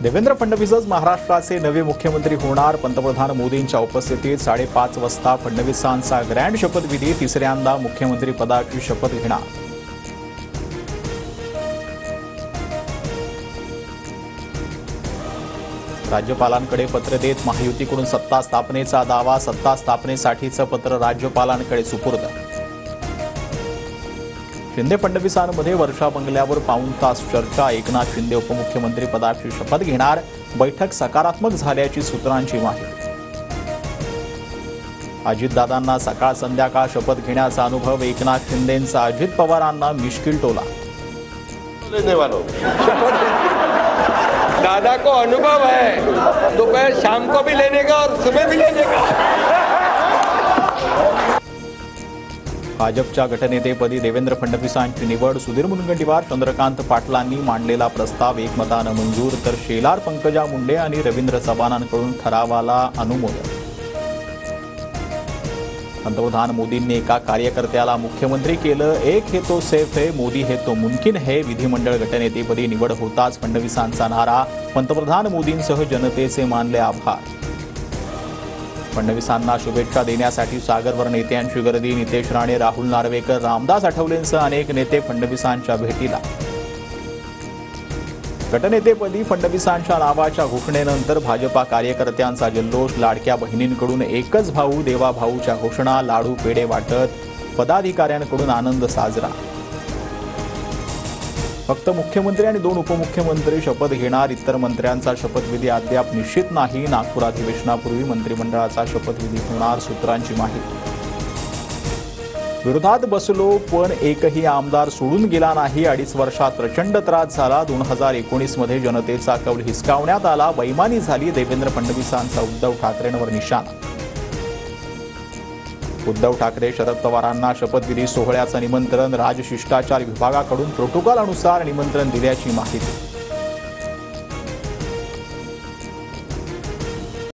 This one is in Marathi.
देवेंद्र फडणवीसच महाराष्ट्राचे नवे मुख्यमंत्री होणार. पंतप्रधान मोदींच्या उपस्थितीत 5:30 वाजता फडणवीसांचा ग्रँड शपथविधी. तिसऱ्यांदा मुख्यमंत्री पदाची शपथ घेणार. राज्यपालांकडे पत्र देत महायुतीकडून सत्ता स्थापनेचा दावा. सत्ता स्थापनेसाठीचं पत्र राज्यपालांकडे सुपूर्द. शिंदे फडणवीसांमध्ये वर्षा बंगल्यावर पाऊण तास चर्चा. एकनाथ शिंदे उपमुख्यमंत्री पदाची शपथ घेणार. बैठक सकारात्मक झाल्याची सूत्रांची माहिती. अजितदादांना सकाळ संध्याकाळ शपथ घेण्याचा अनुभव. एकनाथ शिंदेंचा अजित पवारांना मिश्किल टोला. दादा को अनुभव है, दोपहर शाम को भी लेने का और सुबह भी लेने का. भाजपच्या गटनेतेपदी देवेंद्र फडणवीसांची निवड. सुधीर मुनगंटीवार, चंद्रकांत पाटलांनी मांडलेला प्रस्ताव एकमतानं मंजूर. तर शेलार पंकजा मुंडे आणि रवींद्र चव्हाणांकडून ठरावाला अनुमोदन. पंतप्रधान मोदींनी एका कार्यकर्त्याला मुख्यमंत्री केलं. एक है तो सेफ है, मोदी है तो मुमकिन है. विधिमंडळ गटनेतेपदी निवड होताच फडणवीसांचा नारा. पंतप्रधान मोदींसह जनतेचे मानले आभार. फडणवीसांना शुभेच्छा देण्यासाठी सागरवर नेत्यांची गर्दी. नितेश राणे, राहुल नार्वेकर, रामदास आठवलेंसह अनेक नेते फडणवीसांच्या भेटीला. गटनेतेपदी फडणवीसांच्या नावाच्या घोषणेनंतर भाजपा कार्यकर्त्यांचा जल्लोष. लाडक्या बहिणींकडून एकच भाऊ देवा भाऊच्या घोषणा. लाडू पेढे वाटत. पदाधिकाऱ्यांकडून आनंद साजरा. फक्त मुख्यमंत्री आणि 2 उपमुख्यमंत्री शपथ घेणार. इतर मंत्र्यांचा शपथविधी अद्याप निश्चित नाही. नागपूर अधिवेशनापूर्वी मंत्रिमंडळाचा शपथविधी होणार, सूत्रांची माहिती. विरोधात बसलो पण एकही आमदार सोडून गेला नाही. 2.5 वर्षात प्रचंड त्रास झाला. 2019 मध्ये जनतेचा कौल हिसकावण्यात आला. बैमानी झाली. देवेंद्र फडणवीसांचा उद्धव ठाकरेंवर निशाणा. उद्धव ठाकरे शरद पवारांना शपथविधी सोहळ्याचं निमंत्रण. राजशिष्टाचार विभागाकडून प्रोटोकॉल अनुसार निमंत्रण दिल्याची माहिती.